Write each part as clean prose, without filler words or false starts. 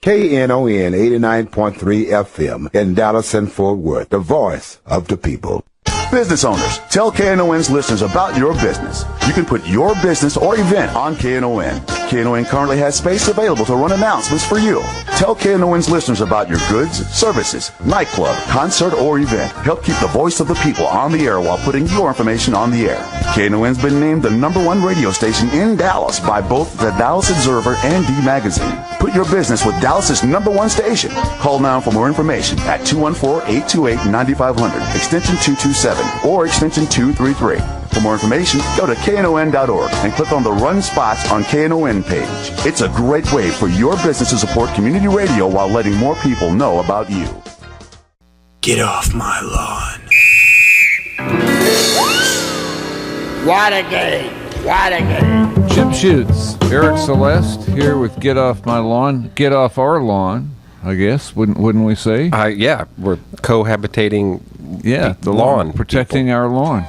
Knon 89.3 FM in Dallas and Fort Worth, the voice of the people. Business owners, tell KNON's listeners about your business. You can put your business or event on KNON. KNON currently has space available to run announcements for you. Tell KNON's listeners about your goods, services, nightclub, concert, or event. Help keep the voice of the people on the air while putting your information on the air. KNON's been named the #1 radio station in Dallas by both the Dallas Observer and D Magazine. Put your business with Dallas's #1 station. Call now for more information at 214-828-9500, extension 227, or extension 233. For more information, go to knon.org and click on the Run Spots on KNON page. It's a great way for your business to support community radio while letting more people know about you. Get off my lawn. What a game! What a game! Jim Schutze, Eric Celeste here with Get Off My Lawn. Get off our lawn, I guess, wouldn't we say? Yeah, we're cohabitating the lawn. Protecting our lawn.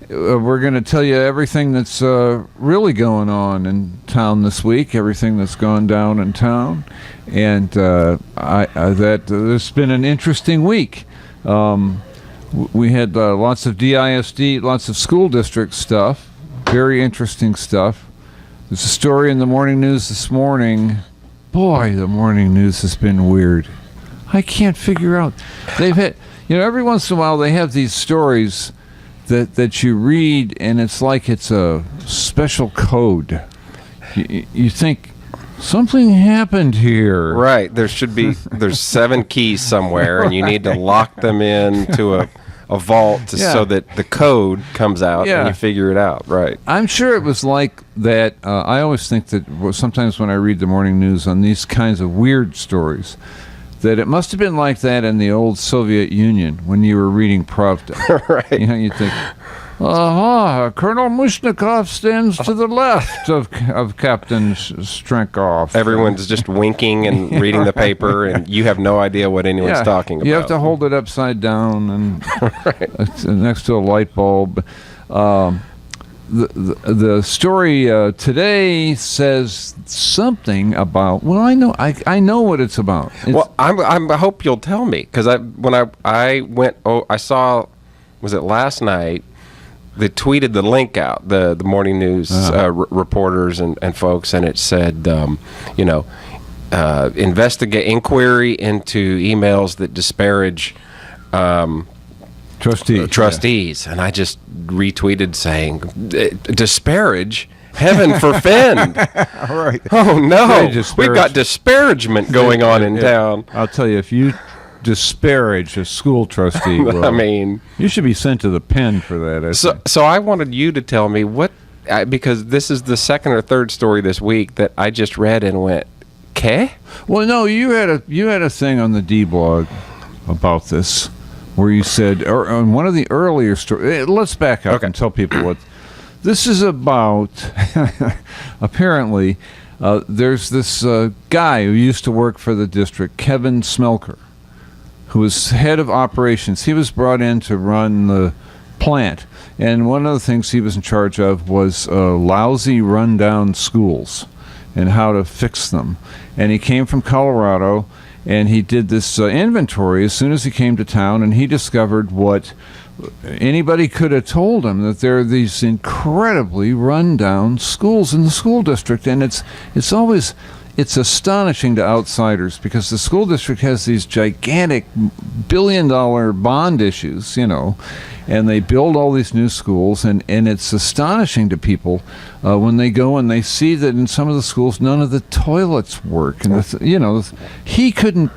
We're going to tell you everything that's really going on in town this week, everything that's gone down in town, and there's been an interesting week. We had lots of DISD, lots of school district stuff, very interesting stuff. There's a story in the morning news this morning. Boy, the morning news has been weird. I can't figure out. They've had, every once in a while they have these stories that you read, and it's like it's a special code. You think something happened here. Right. There's 7 keys somewhere, and you need to lock them into a vault so that the code comes out and you figure it out. Right. I'm sure it was like that. I always think that sometimes when I read the morning news on these kinds of weird stories, that it must have been like that in the old Soviet Union when you were reading Pravda. Right. You think, Colonel Mushnikov stands to the left of Captain Strenkov. Everyone's just winking and reading the paper, and you have no idea what anyone's talking about. You have to hold it upside down and next to a light bulb. The story today says something about. Well, I know what it's about. I hope you'll tell me, because when I went. I saw. Was it last night? They tweeted the link out, the morning news reporters and folks, and it said, inquiry into emails that disparage trustees. And I just retweeted saying, disparage? Heaven forfend. Right. Oh, no. We've got disparagement going on in town. I'll tell you, if you disparage a school trustee, well, I mean, you should be sent to the pen for that. So I wanted you to tell me because this is the second or third story this week that I just read and went, "Okay." Well, no, you had a thing on the D blog about this where you said, or on one of the earlier stories. Let's back up and tell people what this is about. Apparently, there's this guy who used to work for the district, Kevin Smelker, who was head of operations. He was brought in to run the plant, and one of the things he was in charge of was lousy, rundown schools and how to fix them. And he came from Colorado, and he did this inventory as soon as he came to town, and he discovered what anybody could have told him, that there are these incredibly rundown schools in the school district, and it's astonishing to outsiders because the school district has these gigantic billion-dollar bond issues, and they build all these new schools, and it's astonishing to people when they go and they see that in some of the schools none of the toilets work, and he couldn't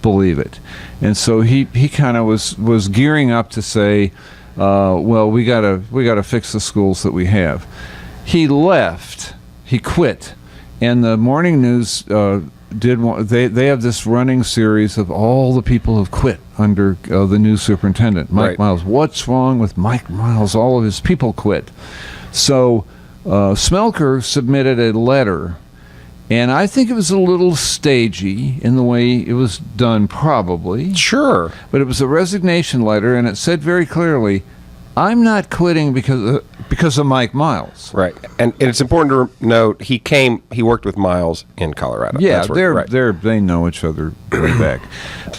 believe it, and so he kind of was gearing up to say, well, we gotta fix the schools that we have. He quit. And the morning news they have this running series of all the people who've quit under the new superintendent, Mike Miles. What's wrong with Mike Miles? All of his people quit. So Smelker submitted a letter, and I think it was a little stagey in the way it was done, probably. Sure. But it was a resignation letter, and it said very clearly, I'm not quitting because of Mike Miles. Right, and it's important to note he worked with Miles in Colorado. Yeah, That's they know each other way back.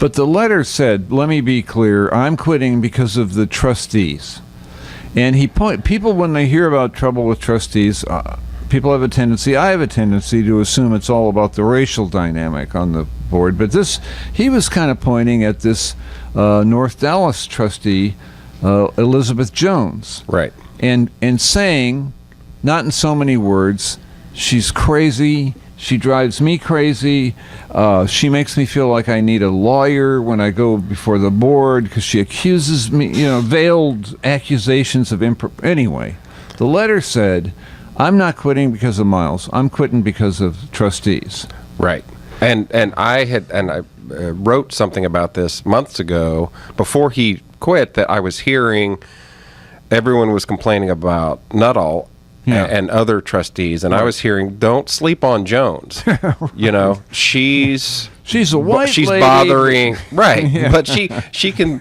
But the letter said, "Let me be clear. I'm quitting because of the trustees." And people when they hear about trouble with trustees, people have a tendency. I have a tendency to assume it's all about the racial dynamic on the board. But he was kind of pointing at this North Dallas trustee. Elizabeth Jones, right, and saying, not in so many words, she's crazy. She drives me crazy. She makes me feel like I need a lawyer when I go before the board because she accuses me, veiled accusations of Anyway, the letter said, "I'm not quitting because of Miles. I'm quitting because of trustees." Right, and I wrote something about this months ago before he quit, that I was hearing everyone was complaining about Nuttall and other trustees, and I was hearing, don't sleep on Jones. Right. She's a white she's lady. Bothering, right? Yeah. But she can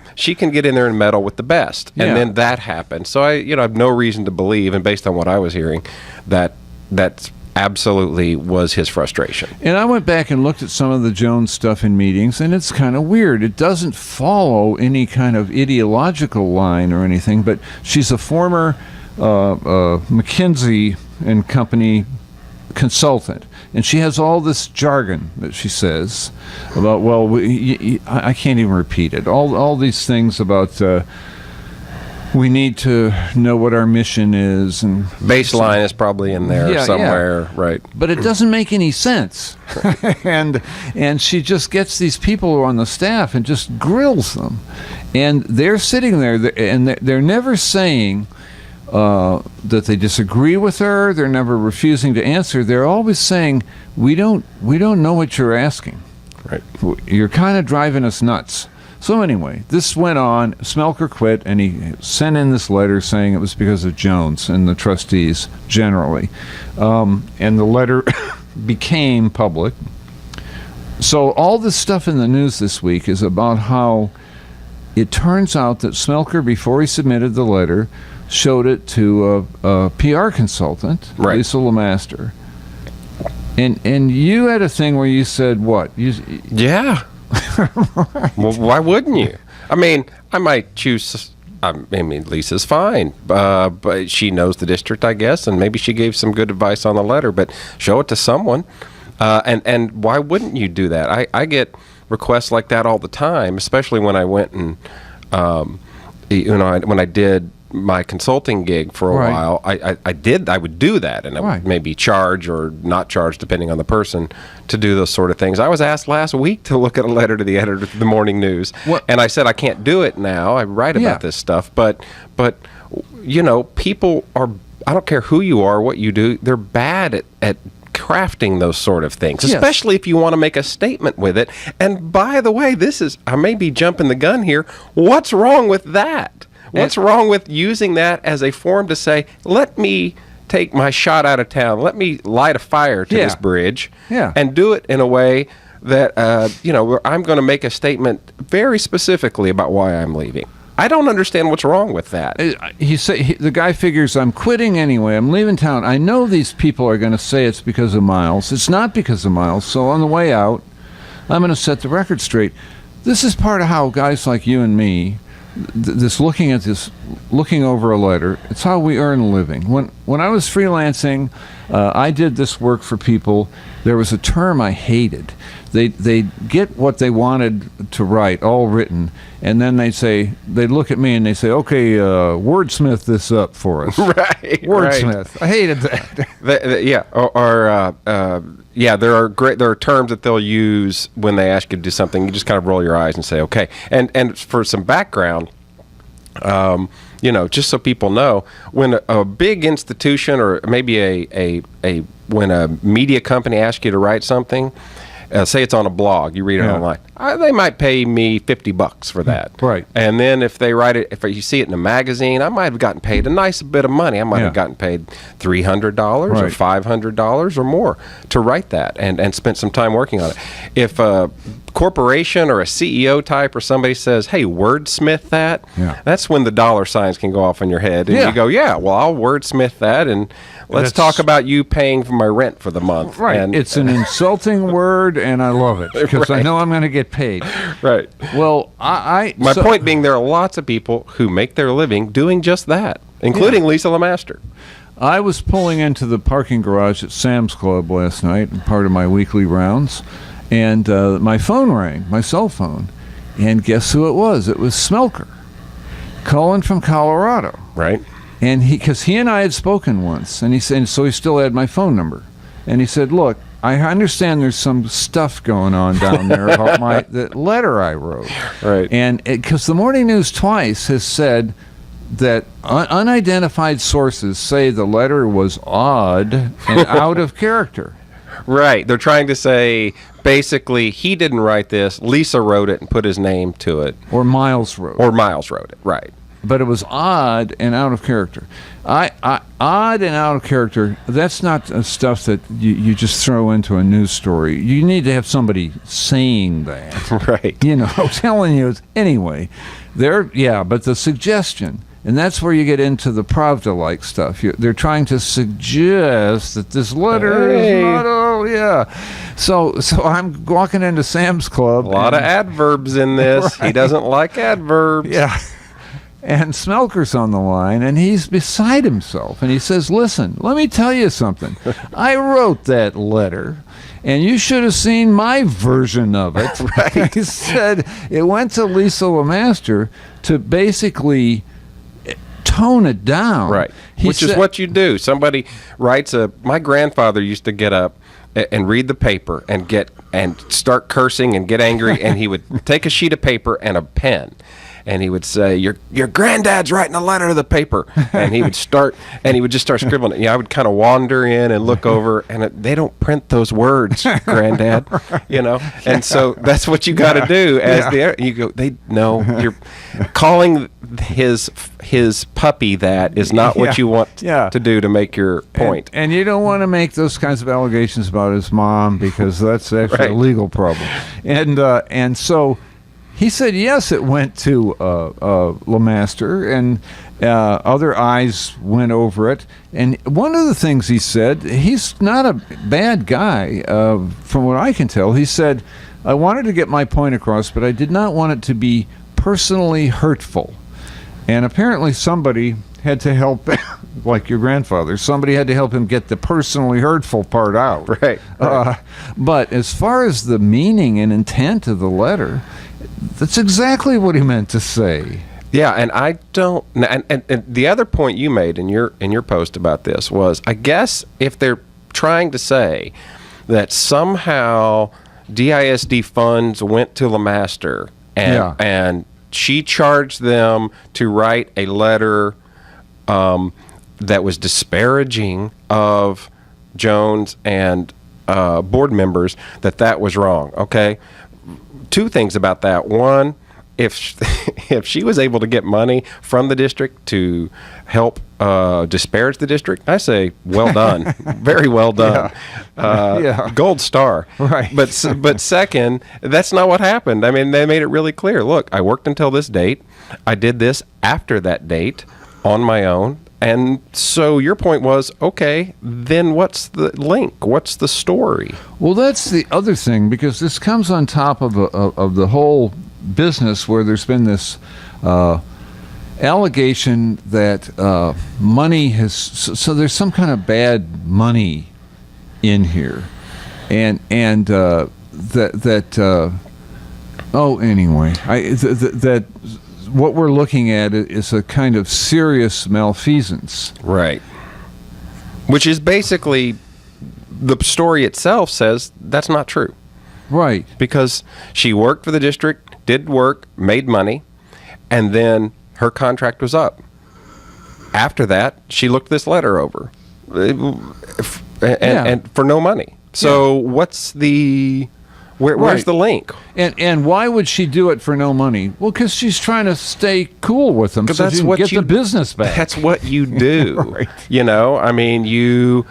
get in there and meddle with the best, and then that happened. So I have no reason to believe, and based on what I was hearing, that's absolutely was his frustration. And I went back and looked at some of the Jones stuff in meetings, and it's kind of weird. It doesn't follow any kind of ideological line or anything, but she's a former McKinsey and Company consultant, and she has all this jargon that she says about, I can't even repeat it, all these things about we need to know what our mission is, and baseline is probably in there somewhere, right? But it doesn't make any sense. and she just gets these people who are on the staff and just grills them, and they're sitting there and they're never saying that they disagree with her. They're never refusing to answer. They're always saying, we don't know what you're asking. Right. You're kind of driving us nuts. So anyway, this went on. Smelker quit, and he sent in this letter saying it was because of Jones and the trustees generally. And the letter became public. So all this stuff in the news this week is about how it turns out that Smelker, before he submitted the letter, showed it to a PR consultant, right, Lisa Lemaster. And you had a thing where you said what? Yeah. Well, why wouldn't you? I mean, I might choose. Lisa's fine, but she knows the district, I guess, and maybe she gave some good advice on the letter. But show it to someone, and why wouldn't you do that? I get requests like that all the time, especially when I went and when I did my consulting gig for a while. I would do that, and I would maybe charge or not charge depending on the person to do those sort of things. I was asked last week to look at a letter to the editor of the morning news, and I said I can't do it now. I write about this stuff, but people are, I don't care who you are, what you do, they're bad at crafting those sort of things, especially if you want to make a statement with it. And by the way, I may be jumping the gun here. What's wrong with that? What's wrong with using that as a form to say, let me take my shot out of town, let me light a fire to this bridge, and do it in a way that, where I'm going to make a statement very specifically about why I'm leaving. I don't understand what's wrong with that. The guy figures, I'm quitting anyway, I'm leaving town. I know these people are going to say it's because of Miles. It's not because of Miles. So on the way out, I'm going to set the record straight. This is part of how guys like you and me, looking over a letter, it's how we earn a living. When I was freelancing, I did this work for people. There was a term I hated. They'd get what they wanted to write, all written, and then they'd look at me and they say, okay, wordsmith this up for us. Right. Wordsmith. Right. I hated that. There are terms that they'll use when they ask you to do something. You just kind of roll your eyes and say, okay. And for some background, just so people know, when a big institution or maybe when a media company asks you to write something, say it's on a blog, you read it online, they might pay me $50 for that. Right. And then if they write it, if you see it in a magazine, I might have gotten paid a nice bit of money. I might have gotten paid $300 or $500 or more to write that and spent some time working on it. If a corporation or a CEO type or somebody says, hey, wordsmith that, Yeah. that's when the dollar signs can go off in your head. And Yeah. you go, yeah, well, I'll wordsmith that, and let's talk about you paying for my rent for the month. Right. And, It's an insulting word, and I love it because I Right. know I'm going to get paid. right. Well, My point being, there are lots of people who make their living doing just that, including Lisa Lemaster. I was pulling into the parking garage at Sam's Club last night, part of my weekly rounds, and my phone rang, my cell phone, and guess who it was? It was Smelker, calling from Colorado. Right. And because he and I had spoken once, and he said, so he still had my phone number, and he said, "Look, I understand there's some stuff going on down there about the letter I wrote, Right. And because the Morning News twice has said that unidentified sources say the letter was odd and out of character." Right. They're trying to say, basically, he didn't write this. Lisa wrote it and put his name to it. Or Miles wrote. Or Miles wrote it. Right. But it was odd and out of character. Odd and out of character, that's not stuff that you just throw into a news story. You need to have somebody saying that. Right. Telling you. Anyway, but the suggestion, and that's where you get into the Pravda-like stuff. They're trying to suggest that this letter is not, So I'm walking into Sam's Club. A lot of adverbs in this. Right. He doesn't like adverbs. Yeah. And Smelker's on the line, and he's beside himself. And he says, "Listen, let me tell you something. I wrote that letter, and you should have seen my version of it." Right. He said it went to Lisa Lemaster to basically tone it down. Right. Which is what you do. Somebody writes my grandfather used to get up and read the paper and start cursing and get angry, and he would take a sheet of paper and a pen. And he would say, your granddad's writing a letter to the paper. And he would just start scribbling it. I would kind of wander in and look over, and they don't print those words, Granddad, And so that's what you got to do you go, you're calling his puppy that is not what you want to do to make your point. And you don't want to make those kinds of allegations about his mom, because that's actually a legal problem. And so he said, yes, it went to Lemaster, and other eyes went over it. And one of the things he said, he's not a bad guy, from what I can tell. He said, "I wanted to get my point across, but I did not want it to be personally hurtful." And apparently somebody had to help, like your grandfather, somebody had to help him get the personally hurtful part out. Right. But as far as the meaning and intent of the letter, that's exactly what he meant to say. Yeah, and I don't. And the other point you made in your post about this was, I guess if they're trying to say that somehow DISD funds went to Lemaster and she charged them to write a letter that was disparaging of Jones and board members, that was wrong. Okay. Two things about that. One, if she was able to get money from the district to help disparage the district, I say, well done. Very well done. Gold star. Right. But second, that's not what happened. I mean, they made it really clear. Look, I worked until this date. I did this after that date on my own. And so your point was, okay, then what's the link? What's the story? Well, that's the other thing, because this comes on top of the whole business where there's been this allegation that money has... So there's some kind of bad money in here. And that what we're looking at is a kind of serious malfeasance. Right. Which is basically, the story itself says that's not true. Right. Because she worked for the district, did work, made money, and then her contract was up. After that, she looked this letter over. And for no money. So what's the... Where's the link? And why would she do it for no money? Well, because she's trying to stay cool with them, so that's she can what get the business back. That's what you do. Right. I mean, you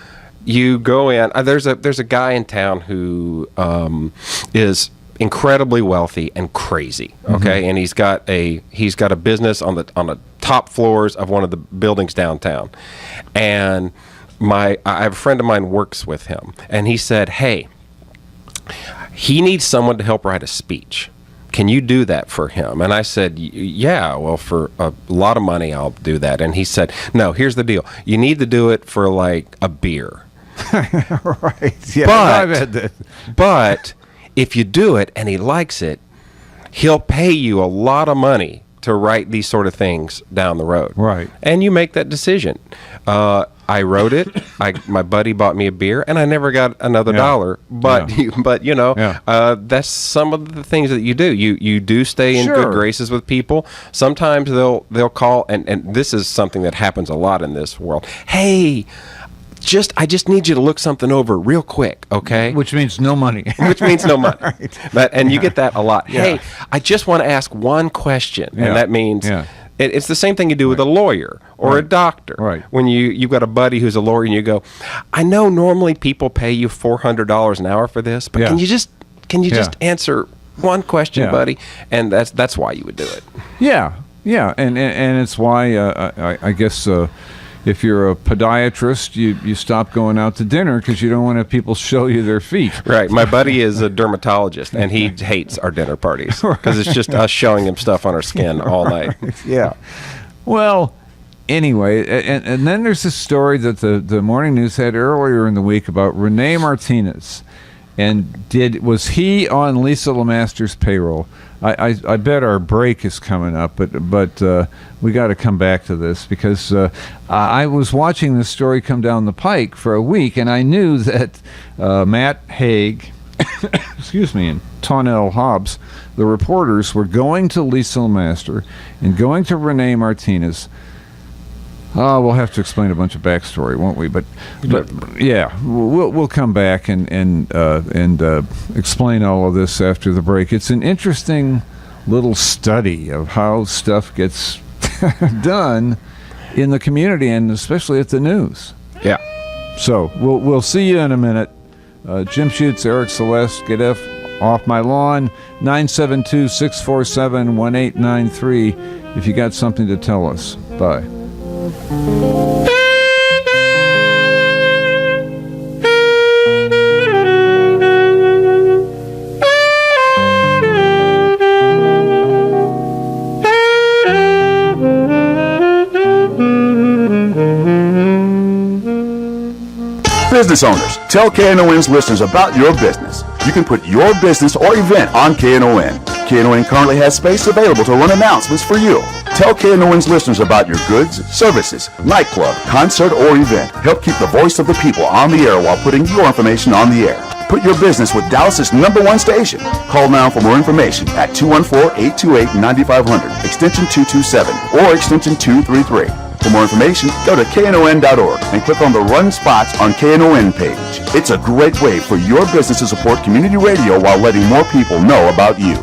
go in. There's a guy in town who is incredibly wealthy and crazy. Okay, and he's got a business on the top floors of one of the buildings downtown. And I have a friend of mine works with him, and he said, "Hey, he needs someone to help write a speech. Can you do that for him?" And I said, "Yeah, well, for a lot of money, I'll do that." And he said, "No, here's the deal. You need to do it for like a beer." Right. Yeah. But if you do it and he likes it, he'll pay you a lot of money to write these sort of things down the road. Right. And you make that decision. I wrote it. My buddy bought me a beer, and I never got another dollar. But that's some of the things that you do. You do stay in good graces with people. Sometimes they'll call, and this is something that happens a lot in this world. "Hey, I just need you to look something over real quick, okay?" Which means no money. Which means no money. Right. You get that a lot. Yeah. "Hey, I just want to ask one question." Yeah. And that means it's the same thing you do with a lawyer or a doctor. Right. When you've got a buddy who's a lawyer and you go, "I know normally people pay you $400 an hour for this, but can you just answer one question, buddy?" And that's why you would do it. Yeah. Yeah. And it's why I guess if you're a podiatrist, you stop going out to dinner because you don't want to have people show you their feet. Right. My buddy is a dermatologist, and he hates our dinner parties because it's just us showing him stuff on our skin all night. Yeah. Well, anyway, and then there's this story that the morning news had earlier in the week about Rene Martinez. And was he on Lisa Lemaster's payroll? I bet our break is coming up, but we got to come back to this because I was watching this story come down the pike for a week, and I knew that Matt Haig, excuse me, and Tonnell Hobbs, the reporters, were going to Lisa Lemaster and going to Rene Martinez. We'll have to explain a bunch of backstory, won't we? But yeah, we'll come back and explain all of this after the break. It's an interesting little study of how stuff gets done in the community and especially at the news. Yeah. So we'll see you in a minute. Jim Schutze, Eric Celeste, get off my lawn. 972-647-1893 if you got something to tell us. Bye. Business owners, tell KNON's listeners about your business. You can put your business or event on KNON. KNON currently has space available to run announcements for you. Tell KNON's listeners about your goods, services, nightclub, concert, or event. Help keep the voice of the people on the air while putting your information on the air. Put your business with Dallas's #1 station. Call now for more information at 214-828-9500, extension 227, or extension 233. For more information, go to KNON.org and click on the Run Spots on KNON page. It's a great way for your business to support community radio while letting more people know about you.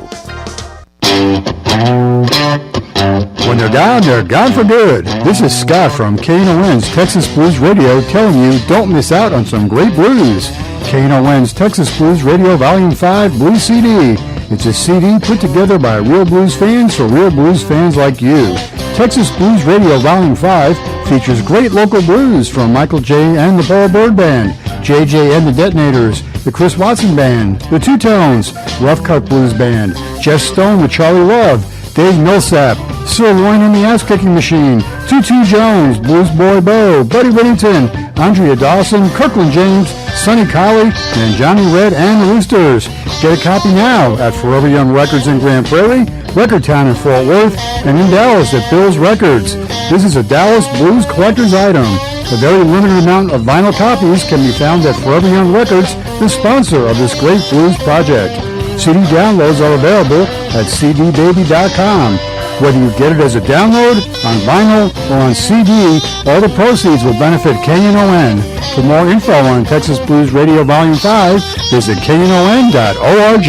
When they're gone for good. This is Scott from KNON's Texas Blues Radio telling you don't miss out on some great blues. KNON's Texas Blues Radio Volume 5 Blues CD. It's a CD put together by real blues fans for real blues fans like you. Texas Blues Radio Volume 5 features great local blues from Michael J. and the Paul Bird Band, JJ and the Detonators, the Chris Watson Band, the Two Tones, Rough Cut Blues Band, Jeff Stone with Charlie Love, Dave Millsap, Sirloin and the Ass Kicking Machine, Tutu Jones, Blues Boy Bo, Buddy Whittington, Andrea Dawson, Kirkland James, Sonny Colley, and Johnny Red and the Roosters. Get a copy now at Forever Young Records in Grand Prairie, Record Town in Fort Worth, and in Dallas at Bill's Records. This is a Dallas Blues collector's item. A very limited amount of vinyl copies can be found at Forever Young Records, the sponsor of this great blues project. CD downloads are available at cdbaby.com. Whether you get it as a download, on vinyl, or on CD, all the proceeds will benefit KNON. For more info on Texas Blues Radio Volume 5, visit knon.org.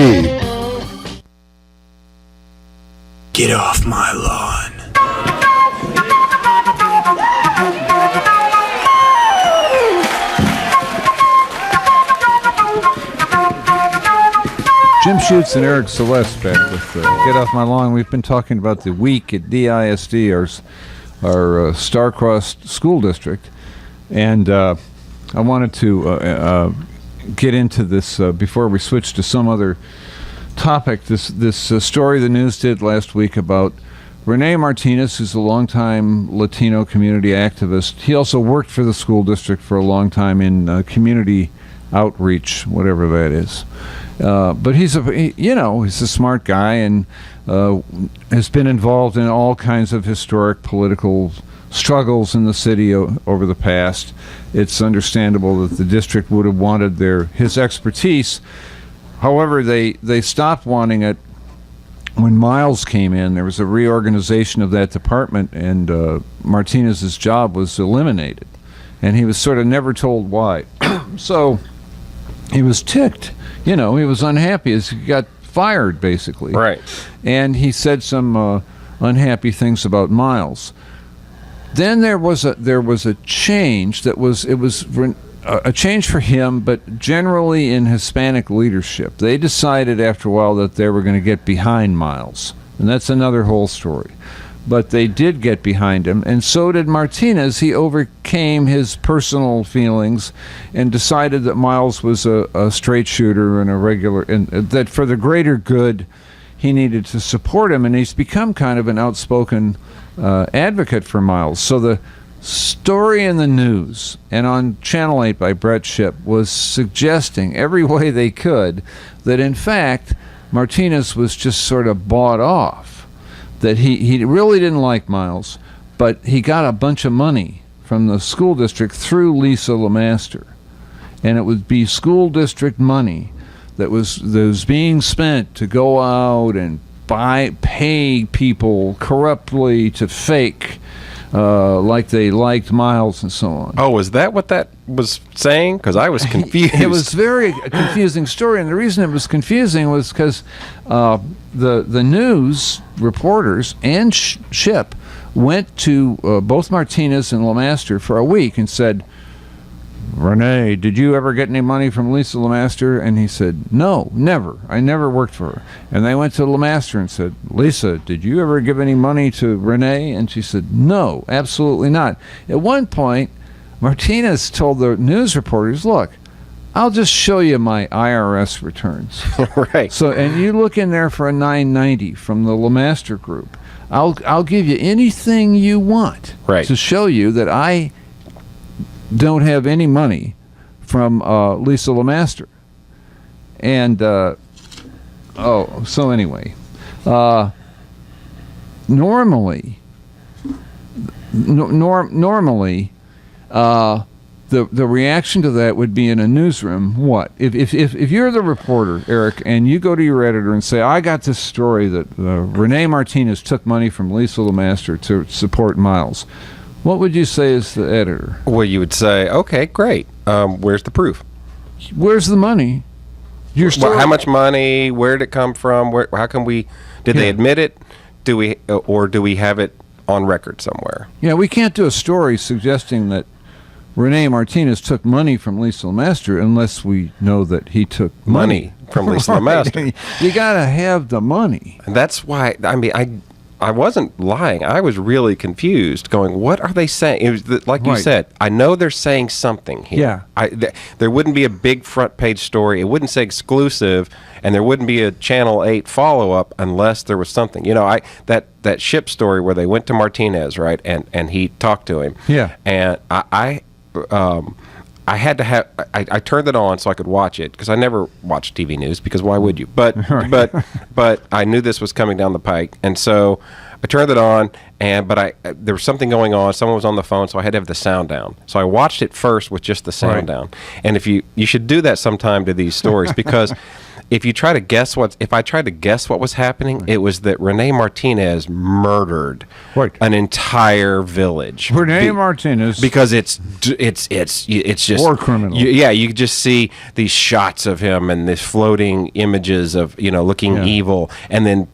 Get off my lawn. Jim Schutze and Eric Celeste back with Get Off My Lawn. We've been talking about the week at DISD, our star-crossed school district. And I wanted to get into this before we switch to some other topic. This story the news did last week about Rene Martinez, who's a longtime Latino community activist. He also worked for the school district for a long time in community outreach, whatever that is. But he's a smart guy and has been involved in all kinds of historic political struggles in the city over the past. It's understandable that the district would have wanted his expertise. However, they stopped wanting it when Miles came in. There was a reorganization of that department, and Martinez's job was eliminated, and he was sort of never told why. So he was ticked. He was unhappy as he got fired, basically. Right. And he said some unhappy things about Miles. Then there was a change it was a change for him, but generally in Hispanic leadership. They decided after a while that they were going to get behind Miles, and that's another whole story. But they did get behind him, and so did Martinez. He overcame his personal feelings and decided that Miles was a straight shooter and a regular, and that for the greater good, he needed to support him, and he's become kind of an outspoken advocate for Miles. So the story in the news and on Channel 8 by Brett Shipp was suggesting every way they could that, in fact, Martinez was just sort of bought off, that he really didn't like Miles, but he got a bunch of money from the school district through Lisa LeMaster, and it would be school district money that was being spent to go out and pay people corruptly to fake like they liked Miles and so on. Oh, is that what that was saying? Because I was confused. It was very confusing story, and the reason it was confusing was because the news reporters and Shipp went to both Martinez and LeMaster for a week and said, Rene, did you ever get any money from Lisa LeMaster? And he said, no, never. I never worked for her. And they went to LeMaster and said, Lisa, did you ever give any money to Rene? And she said, no, absolutely not. At one point, Martinez told the news reporters, look, I'll just show you my IRS returns. Right. So, and you look in there for a 990 from the LeMaster group. I'll give you anything you want to show you that I don't have any money from Lisa LeMaster. And so anyway, normally the reaction to that would be in a newsroom. What if you're the reporter, Eric, and you go to your editor and say, I got this story that Rene Martinez took money from Lisa LeMaster to support Miles. What would you say as the editor? Well, you would say, okay, great. Where's the proof? Where's the money? How much money? Where did it come from? How can we? Did they admit it? Do we have it on record somewhere? Yeah, we can't do a story suggesting that Rene Martinez took money from Lisa LeMaster unless we know that he took money from Lisa LeMaster. You got to have the money. And that's why, I wasn't lying. I was really confused, going, what are they saying? It was like you said, I know they're saying something here. Yeah. There wouldn't be a big front page story. It wouldn't say exclusive, and there wouldn't be a Channel 8 follow-up unless there was something. That Shipp story where they went to Martinez, right, and he talked to him. Yeah. And I had to have. I turned it on so I could watch it because I never watch TV news because why would you? But I knew this was coming down the pike, and so I turned it on. But there was something going on. Someone was on the phone, so I had to have the sound down. So I watched it first with just the sound down. And if you should do that sometime to these stories because if I tried to guess what was happening, it was that Rene Martinez murdered an entire village. Rene Martinez, because it's just war criminal. You could just see these shots of him and these floating images of looking evil, and then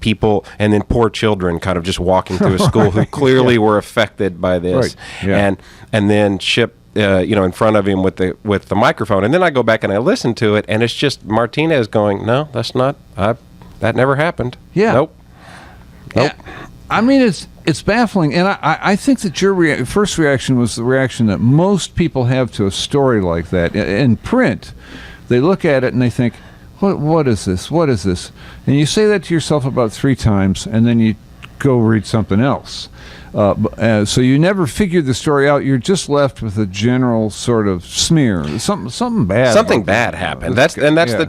poor children kind of just walking through a school who clearly were affected by this, and then Shipp in front of him with the microphone, and then I go back and I listen to it, and it's just Martinez going, "No, that's not. That never happened. Yeah. Nope. Yeah. I mean, it's baffling, and I think that your first reaction was the reaction that most people have to a story like that. In print, they look at it and they think, what is this? What is this? And you say that to yourself about 3 times, and then you go read something else. So you never figured the story out. You're just left with a general sort of smear. Something bad. Something bad happened. That's the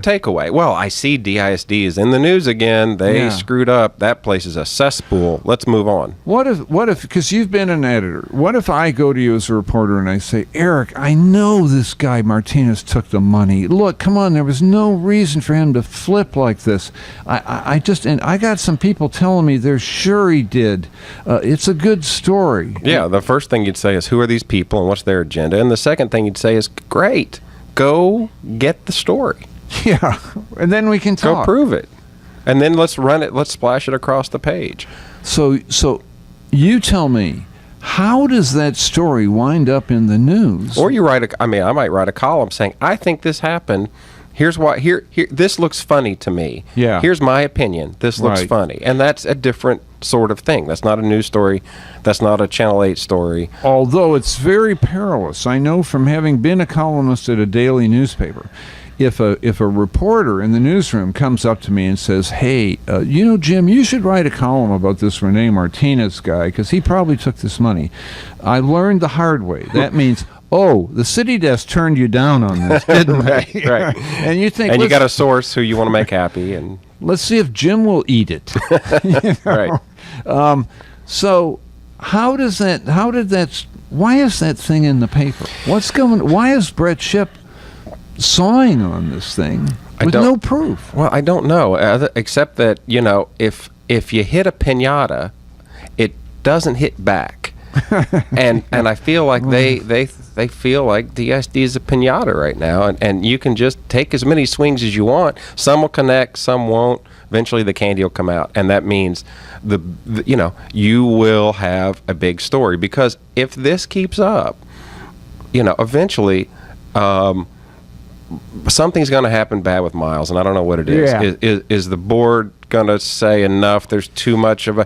takeaway. Well, I see DISD is in the news again. They screwed up. That place is a cesspool. Let's move on. What if, because you've been an editor, what if I go to you as a reporter and I say, Eric, I know this guy Martinez took the money. Look, come on, there was no reason for him to flip like this. I got some people telling me they're sure he did. It's a good story. Yeah, the first thing you'd say is, who are these people and what's their agenda? And the second thing you'd say is, great, go get the story. Yeah, and then we can talk. Go prove it. And then let's run it, let's splash it across the page. So you tell me, how does that story wind up in the news? Or you I might write a column saying, I think this happened. Here's why. Here. This looks funny to me. Yeah. Here's my opinion. This looks funny, and that's a different sort of thing. That's not a news story. That's not a Channel 8 story. Although it's very perilous. I know from having been a columnist at a daily newspaper. If a reporter in the newsroom comes up to me and says, "Hey, Jim, you should write a column about this Rene Martinez guy because he probably took this money," I learned the hard way. That means, oh, the city desk turned you down on this, didn't they? Right. And you think, and you got a source who you want to make happy, and let's see if Jim will eat it. Right. So how did that? Why is that thing in the paper? Why is Brett Shipp sawing on this thing with no proof? Well, I don't know, except that if you hit a piñata, it doesn't hit back. and I feel like they feel like DSD is a piñata right now, and you can just take as many swings as you want. Some will connect, some won't. Eventually, the candy will come out, and that means you will have a big story, because if this keeps up, eventually. Something's going to happen bad with Miles, and I don't know what it is. Yeah. Is the board going to say enough? There's too much of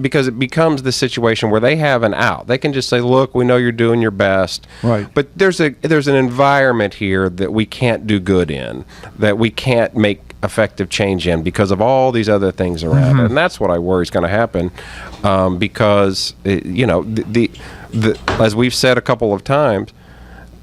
because it becomes the situation where they have an out. They can just say, "Look, we know you're doing your best, right? But there's an environment here that we can't do good in, that we can't make effective change in because of all these other things around it." And that's what I worry is going to happen, because as we've said a couple of times,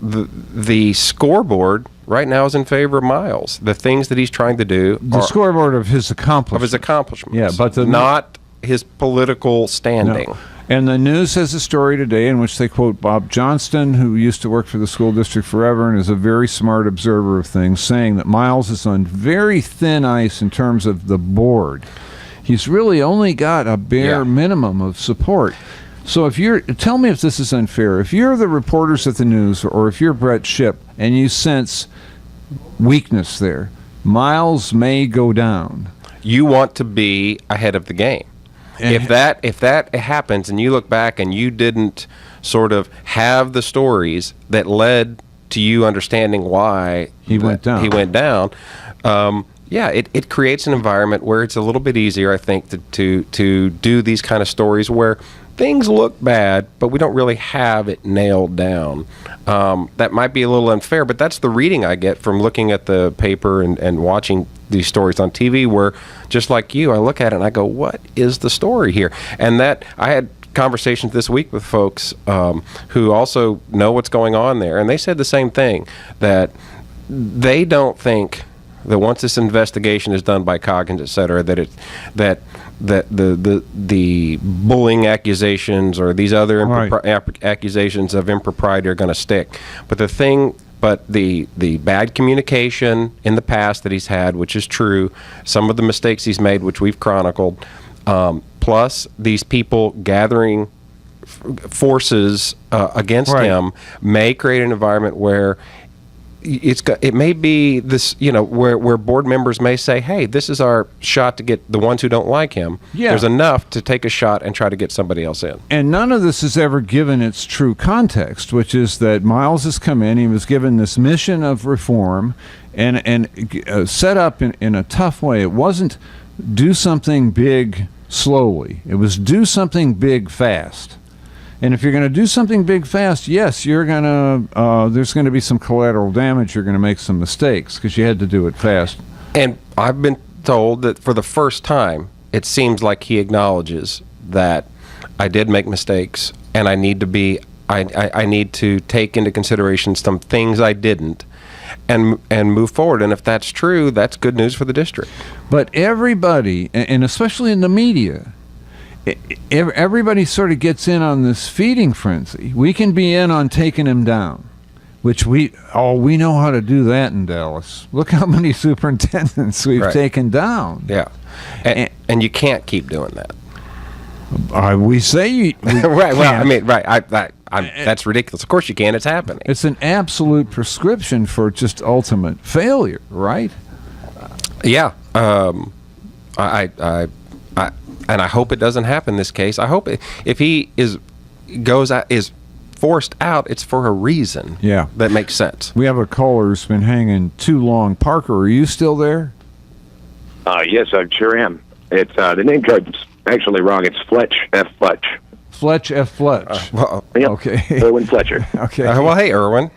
the scoreboard right now is in favor of Miles. The things that he's trying to do, the scoreboard of his accomplishments. Yeah, but not his political standing. No. And the News has a story today in which they quote Bob Johnston, who used to work for the school district forever and is a very smart observer of things, saying that Miles is on very thin ice in terms of the board. He's really only got a bare minimum of support. So tell me if this is unfair. If you're the reporters at the News, or if you're Brett Shipp and you sense weakness there, Miles may go down. You want to be ahead of the game. And if that happens and you look back and you didn't sort of have the stories that led to you understanding why he went down, it creates an environment where it's a little bit easier, I think, to do these kind of stories where things look bad, but we don't really have it nailed down. That might be a little unfair, but that's the reading I get from looking at the paper and watching these stories on TV, where, just like you, I look at it and I go, what is the story here? And that I had conversations this week with folks who also know what's going on there, and they said the same thing, that they don't think that once this investigation is done by Coggins, et cetera, that the bullying accusations or these other accusations of impropriety are going to stick. But the bad communication in the past that he's had, which is true, some of the mistakes he's made, which we've chronicled, plus these people gathering forces against him, may create an environment where it may be this, where board members may say, hey, this is our shot to get the ones who don't like him. Yeah. There's enough to take a shot and try to get somebody else in. And none of this is ever given its true context, which is that Miles has come in, he was given this mission of reform and set up in a tough way. It wasn't do something big slowly. It was do something big fast. And if you're going to do something big fast, yes, you're going to there's going to be some collateral damage. You're going to make some mistakes because you had to do it fast. And I've been told that for the first time, it seems like he acknowledges that I did make mistakes, and I need to take into consideration some things I didn't, and move forward. And if that's true, that's good news for the district. But everybody, and especially in the media, everybody sort of gets in on this feeding frenzy. We can be in on taking him down, which we know how to do that in Dallas. Look how many superintendents we've taken down. Yeah, and you can't keep doing that. We say you right. Well, I mean, right. That's ridiculous. Of course you can. It's happening. It's an absolute prescription for just ultimate failure, right? Yeah. And I hope it doesn't happen in this case. I hope if he is forced out, it's for a reason. Yeah, that makes sense. We have a caller who's been hanging too long. Parker, are you still there? Yes, I sure am. It's the name card's actually wrong. It's Fletch F. Fletch. Fletch F. Fletch. Yep. Okay. Erwin Fletcher. Okay. Well, hey, Erwin.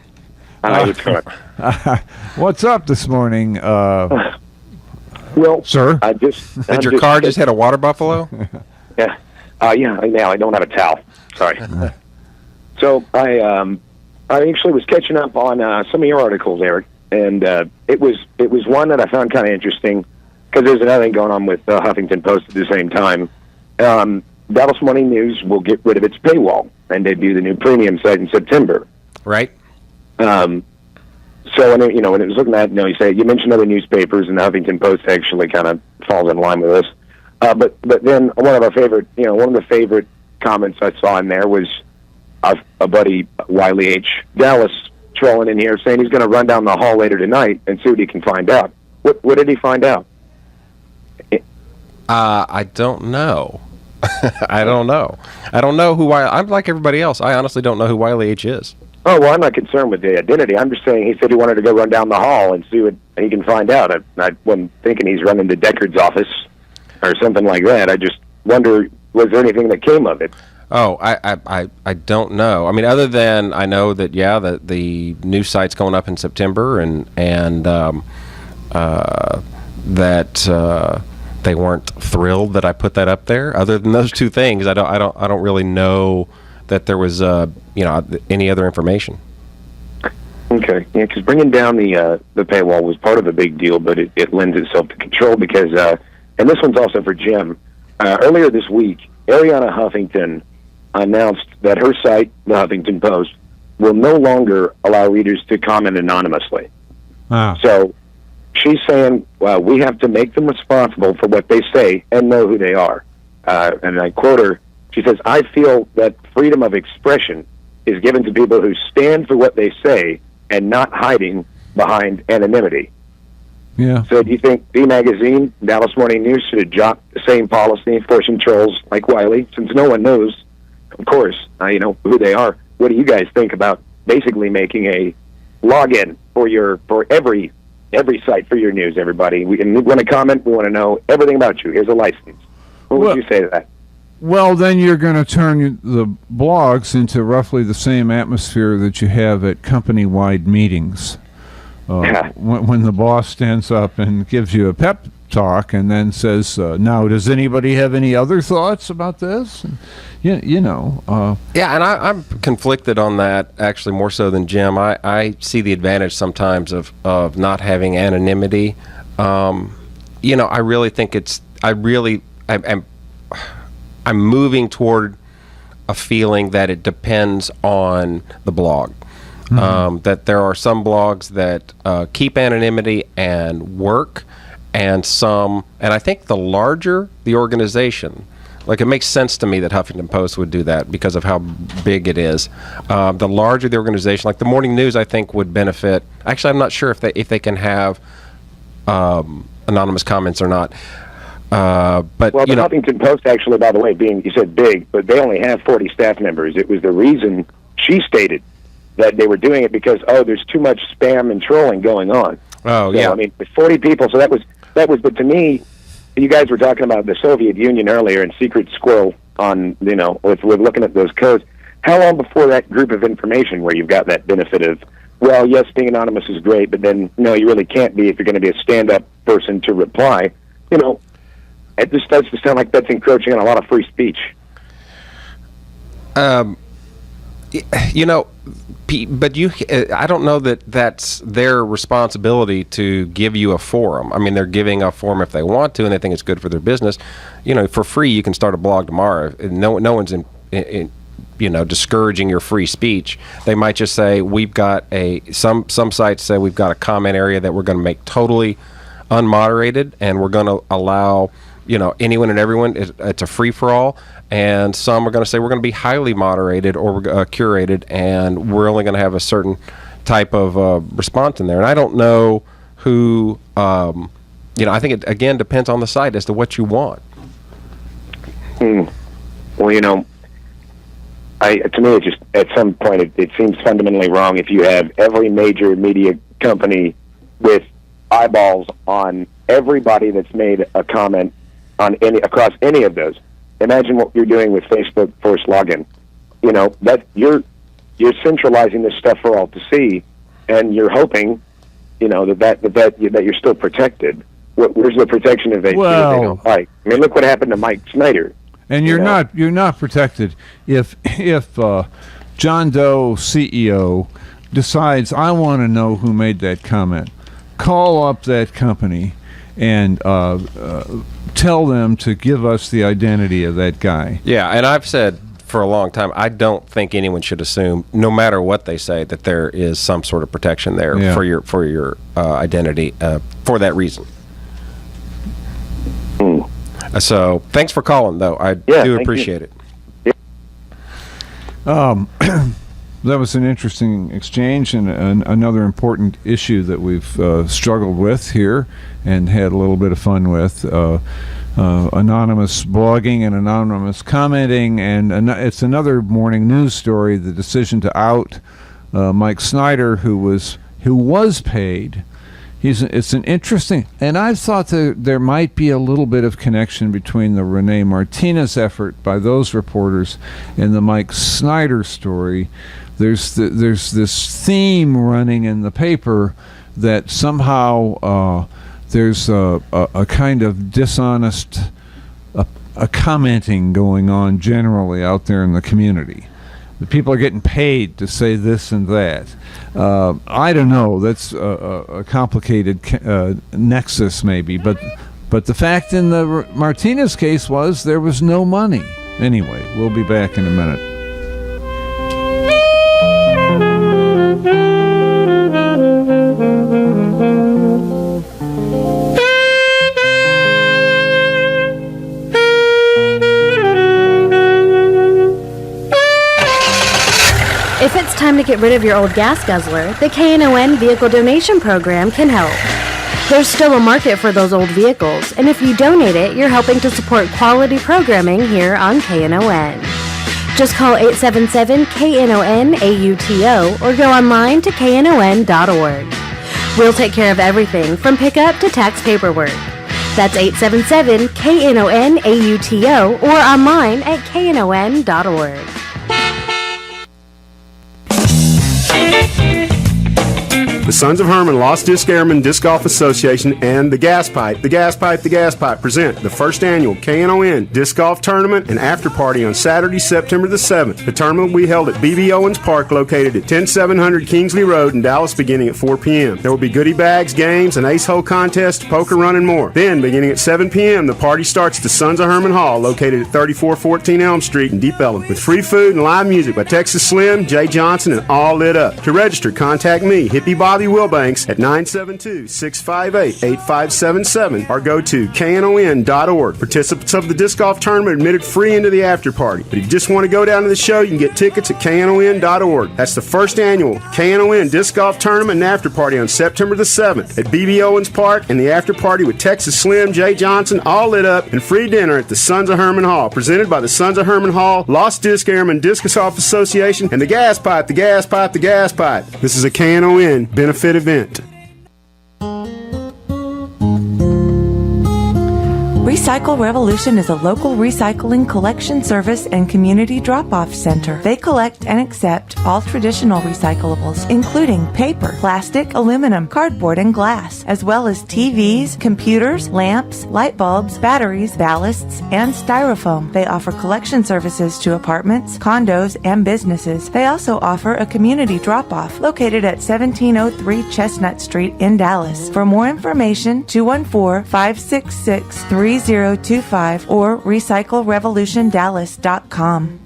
What's going on? What's up this morning? Well, sir, Did your car just hit a water buffalo? Yeah. Now I don't have a towel. Sorry. So I actually was catching up on some of your articles, Eric, and it was one that I found kind of interesting because there's another thing going on with Huffington Post at the same time. Dallas Morning News will get rid of its paywall and debut the new premium site in September. Right. So when it was looking at, you mentioned other newspapers, and the Huffington Post actually kind of falls in line with this. But then one of the favorite comments I saw in there was a buddy, Wiley H. Dallas, trolling in here saying he's going to run down the hall later tonight and see what he can find out. What did he find out? I don't know. I don't know who I'm like everybody else. I honestly don't know who Wiley H. is. Oh, well, I'm not concerned with the identity. I'm just saying he said he wanted to go run down the hall and see what he can find out. I wasn't thinking he's running to Deckard's office or something like that. I just wonder, was there anything that came of it? Oh, I don't know. I mean, other than I know that, the new site's going up in September and that they weren't thrilled that I put that up there. Other than those two things, I don't really know that there was any other information. Okay, yeah, because bringing down the paywall was part of a big deal, but it lends itself to control because, and this one's also for Jim. Earlier this week, Ariana Huffington announced that her site, the Huffington Post, will no longer allow readers to comment anonymously. So she's saying, well, we have to make them responsible for what they say and know who they are. And I quote her, she says, I feel that freedom of expression is given to people who stand for what they say and not hiding behind anonymity. Yeah. So do you think the magazine, Dallas Morning News, should adopt the same policy, forcing trolls like Wiley, since no one knows, of course, who they are? What do you guys think about basically making a login for every site for your news, everybody? We want to comment, we want to know everything about you. Here's a license. What would you say to that? Well, then you're going to turn the blogs into roughly the same atmosphere that you have at company-wide meetings. When the boss stands up and gives you a pep talk and then says, now, does anybody have any other thoughts about this? And, Yeah, and I'm conflicted on that, actually, more so than Jim. I see the advantage sometimes of not having anonymity. I really think I'm moving toward a feeling that it depends on the blog. Mm-hmm. That there are some blogs that keep anonymity and work, and I think the larger the organization, Like, it makes sense to me that Huffington Post would do that because of how big it is. The larger the organization, like the morning news, I think would benefit. Actually, I'm not sure if they can have anonymous comments or not. But well, the Huffington Post, actually, by the way, being, you said big, but they only have 40 staff members. It was the reason she stated that they were doing it because, there's too much spam and trolling going on. Oh, so, yeah. I mean, with 40 people, so that was, but to me, you guys were talking about the Soviet Union earlier and Secret Squirrel on, with looking at those codes. How long before that group of information where you've got that benefit of, well, yes, being anonymous is great, but then, no, you really can't be if you're going to be a stand-up person to reply. It just starts to sound like that's encroaching on a lot of free speech. But I don't know that that's their responsibility to give you a forum. I mean, they're giving a forum if they want to, and they think it's good for their business. For free, you can start a blog tomorrow. No one's discouraging your free speech. They might just say, we've got some sites say we've got a comment area that we're going to make totally unmoderated, and we're going to allow anyone and everyone. It's a free for all. And some are going to say we're going to be highly moderated or curated, and we're only going to have a certain type of response in there. And I don't know who, I think it, again, depends on the site as to what you want. Well, to me, it just, at some point, it seems fundamentally wrong if you have every major media company with eyeballs on everybody that's made a comment on across any of those. Imagine what you're doing with Facebook Forced Login. That you're centralizing this stuff for all to see, and you're hoping, that you're still protected. Where's the protection of it? Well, they don't like. I mean, look what happened to Mike Snyder. And you're not protected if John Doe CEO decides, I want to know who made that comment. Call up that company and tell them to give us the identity of that guy. Yeah, and I've said for a long time, I don't think anyone should assume, no matter what they say, that there is some sort of protection there for your identity for that reason. So thanks for calling, though. I do appreciate it. That was an interesting exchange and another important issue that we've struggled with here and had a little bit of fun with. Anonymous blogging and anonymous commenting, and it's another morning news story, the decision to out Mike Snyder, who was paid. It's an interesting, and I thought that there might be a little bit of connection between the Rene Martinez effort by those reporters and the Mike Snyder story. There's this theme running in the paper that somehow there's a kind of dishonest commenting going on generally out there in the community. The people are getting paid to say this and that. I don't know. That's a complicated nexus, maybe. But the fact in the Martinez case was there was no money. Anyway, we'll be back in a minute. If it's time to get rid of your old gas guzzler, the KNON Vehicle Donation Program can help. There's still a market for those old vehicles, and if you donate it, you're helping to support quality programming here on KNON. Just call 877-KNON-AUTO or go online to knon.org. We'll take care of everything from pickup to tax paperwork. That's 877-KNON-AUTO or online at knon.org. The Sons of Herman Lost Disc Airmen Disc Golf Association and the Gas Pipe present the first annual KNON Disc Golf Tournament and After Party on Saturday, September the 7th. The tournament will be held at B.B. Owens Park, located at 10700 Kingsley Road in Dallas, beginning at 4 p.m. There will be goodie bags, games, an ace hole contest, poker run, and more. Then, beginning at 7 p.m., the party starts at the Sons of Herman Hall, located at 3414 Elm Street in Deep Ellum, with free food and live music by Texas Slim, Jay Johnson, and all lit up. To register, contact me, Hippie Bobby Wilbanks at 972-658-8577 or go to knon.org. Participants of the disc golf tournament are admitted free into the after party. But if you just want to go down to the show, you can get tickets at knon.org. That's the first annual Knon disc golf tournament and after party on September the 7th at B.B. Owens Park, and the after party with Texas Slim, Jay Johnson, all lit up, and free dinner at the Sons of Herman Hall, presented by the Sons of Herman Hall, Lost Disc Airmen Disc Golf Association, and the Gas Pipe, the Gas Pipe, the Gas Pipe. This is a KNON benefit event. Recycle Revolution is a local recycling collection service and community drop-off center. They collect and accept all traditional recyclables, including paper, plastic, aluminum, cardboard, and glass, as well as TVs, computers, lamps, light bulbs, batteries, ballasts, and styrofoam. They offer collection services to apartments, condos, and businesses. They also offer a community drop-off located at 1703 Chestnut Street in Dallas. For more information, 214-566-3025 or recyclerevolutiondallas.com.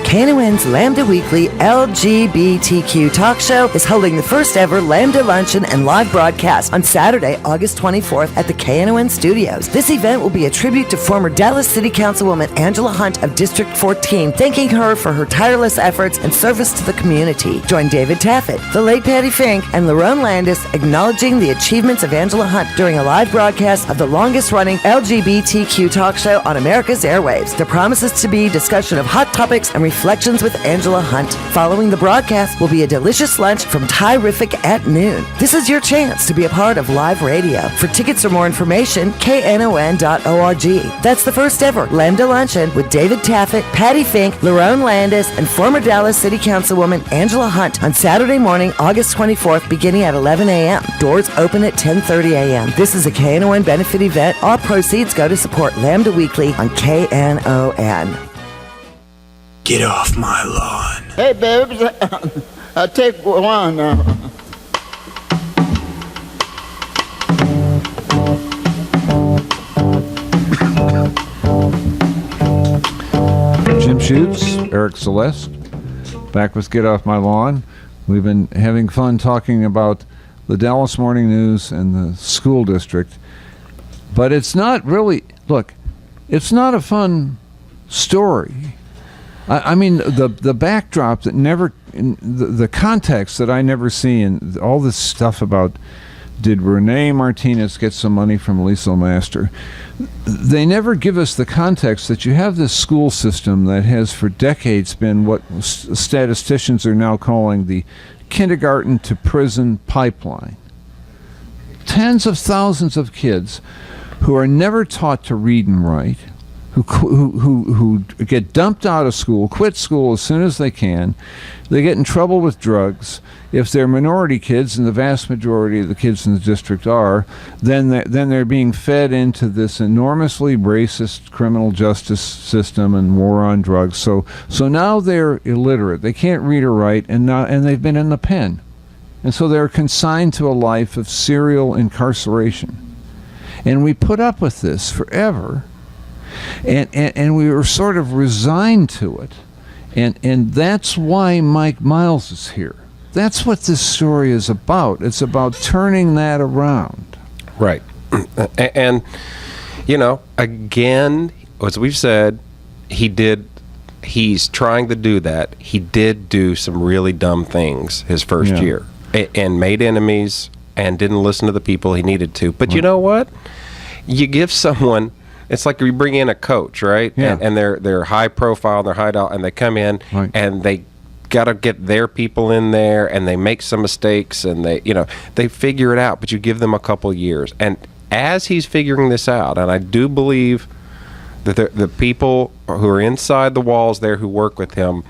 KNON's Lambda Weekly LGBTQ talk show is holding the first ever Lambda Luncheon and live broadcast on Saturday, August 24th at the KNON Studios. This event will be a tribute to former Dallas City Councilwoman Angela Hunt of District 14, thanking her for her tireless efforts and service to the community. Join David Taffet, the late Patty Fink, and Lerone Landis acknowledging the achievements of Angela Hunt during a live broadcast of the longest-running LGBTQ talk show on America's airwaves. There promises to be discussion of hot topics and reflections with Angela Hunt. Following the broadcast will be a delicious lunch from Thai-rific at noon. This is your chance to be a part of live radio. For tickets or more information, knon.org. That's the first ever Lambda Luncheon with David Taffet, Patty Fink, Lerone Landis, and former Dallas City Councilwoman Angela Hunt on Saturday morning, August 24th, beginning at 11 a.m. Doors open at 10:30 a.m. This is a KNON benefit event. All proceeds go to support Lambda Weekly on KNON. Get off my lawn. Hey, babes, take one. Jim Schutze, Eric Celeste, back with Get Off My Lawn. We've been having fun talking about the Dallas Morning News and the school district, but it's not really, look, it's not a fun story. I mean, the backdrop that never, the context that I never see, and all this stuff about did Renee Martinez get some money from Liesl Master, they never give us the context that you have this school system that has for decades been what statisticians are now calling the kindergarten to prison pipeline. Tens of thousands of kids who are never taught to read and write, who get dumped out of school, quit school as soon as they can. They get in trouble with drugs. If they're minority kids, and the vast majority of the kids in the district are, then they're being fed into this enormously racist criminal justice system and war on drugs. So now they're illiterate. They can't read or write, and they've been in the pen. And so they're consigned to a life of serial incarceration. And we put up with this forever. And we were sort of resigned to it. And that's why Mike Miles is here. That's what this story is about. It's about turning that around. Right. And, you know, again, as we've said, he's trying to do that. He did do some really dumb things his first year and made enemies and didn't listen to the people he needed to. But you know what? You give someone... It's like you bring in a coach, right? Yeah. And they're high profile, they're high dollar, and they come in and they got to get their people in there, and they make some mistakes, and they figure it out. But you give them a couple years, and as he's figuring this out, and I do believe that the people who are inside the walls there who work with him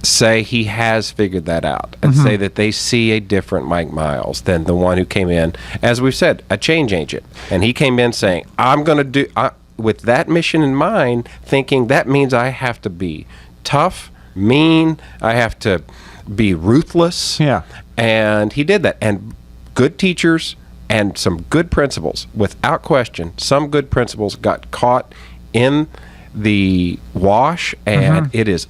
say he has figured that out, and say that they see a different Mike Miles than the one who came in, as we've said, a change agent. And he came in saying, I'm going to do, with that mission in mind, thinking that means I have to be tough, mean, I have to be ruthless. Yeah. And he did that. And good teachers and some good principals, without question, some good principals got caught in the wash, and it is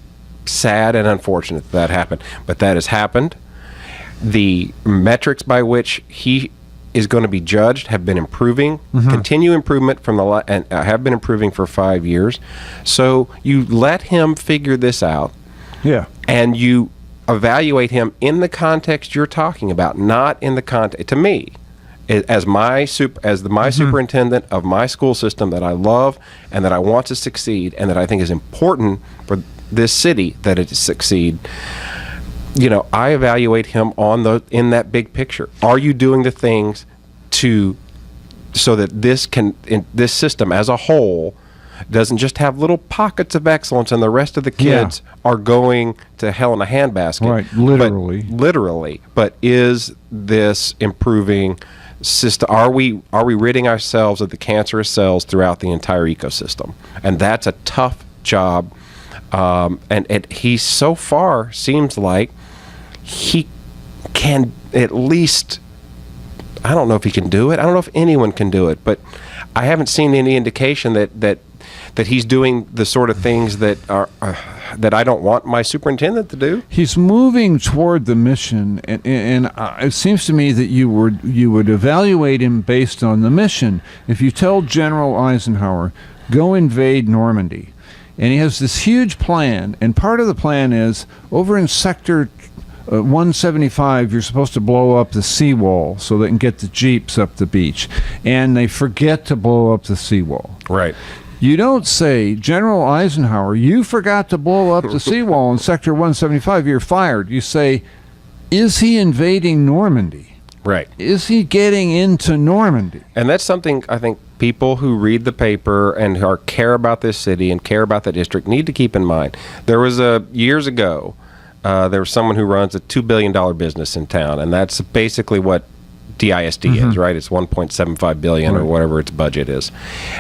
sad and unfortunate that happened, but that has happened. The metrics by which he is going to be judged have been improving, continue improvement from and have been improving for 5 years. So you let him figure this out, and you evaluate him in the context you're talking about, not in the context. To me, as my superintendent of my school system that I love and that I want to succeed and that I think is important for this city that it succeed. I evaluate him in that big picture. Are you doing the things so that this system as a whole doesn't just have little pockets of excellence and the rest of the kids are going to hell in a handbasket? Right, literally. But is this improving system? Are we ridding ourselves of the cancerous cells throughout the entire ecosystem? And that's a tough job. And he so far seems like he can at least, I don't know if he can do it. I don't know if anyone can do it, but I haven't seen any indication that he's doing the sort of things that I don't want my superintendent to do. He's moving toward the mission, and it seems to me that you would evaluate him based on the mission. If you tell General Eisenhower, go invade Normandy, and he has this huge plan, and part of the plan is over in Sector 175, you're supposed to blow up the seawall so they can get the jeeps up the beach, and they forget to blow up the seawall. Right. You don't say, General Eisenhower, you forgot to blow up the seawall in Sector 175, you're fired. You say, is he invading Normandy? Right. Is he getting into Normandy? And that's something I think people who read the paper and who care about this city and care about the district need to keep in mind. There was years ago, there was someone who runs a $2 billion business in town, and that's basically what DISD is, right? It's $1.75 billion or whatever its budget is.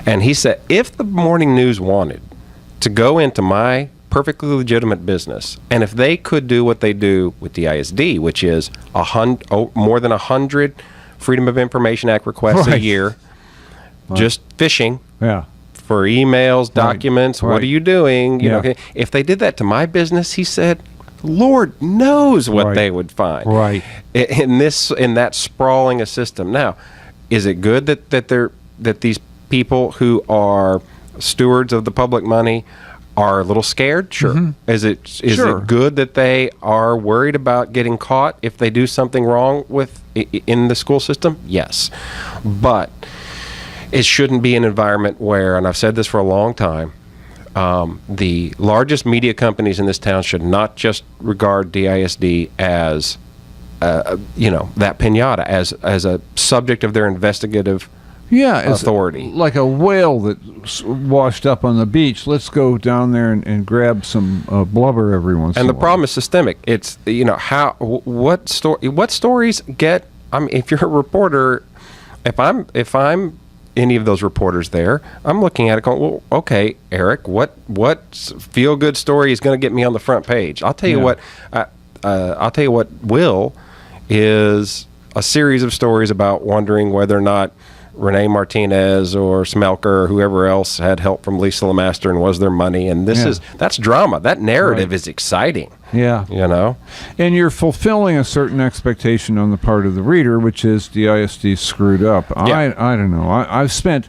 And he said, if the morning news wanted to go into my perfectly legitimate business, and if they could do what they do with DISD, which is more than 100 Freedom of Information Act requests a year, just phishing for emails, documents, what are you doing? You know, if they did that to my business, he said, Lord knows what they would find. Right. In that sprawling a system. Now, is it good that these people who are stewards of the public money are a little scared? Sure. Is it good that they are worried about getting caught if they do something wrong in the school system? Yes. But it shouldn't be an environment where, and I've said this for a long time, the largest media companies in this town should not just regard DISD as, that piñata, as a subject of their investigative authority. Like a whale that washed up on the beach. Let's go down there and grab some blubber every once in a while. And the problem is systemic. It's, what stories get, I mean, if you're a reporter, if I'm any of those reporters there, I'm looking at it going, well, okay, Eric, what feel-good story is going to get me on the front page? I'll tell you what. I'll tell you what will is a series of stories about wondering whether or not Renee Martinez or Smelker or whoever else had help from Lisa Lemaster and was their money. And that's drama. That narrative is exciting. Yeah. And you're fulfilling a certain expectation on the part of the reader, which is DISD screwed up. I don't know. I've spent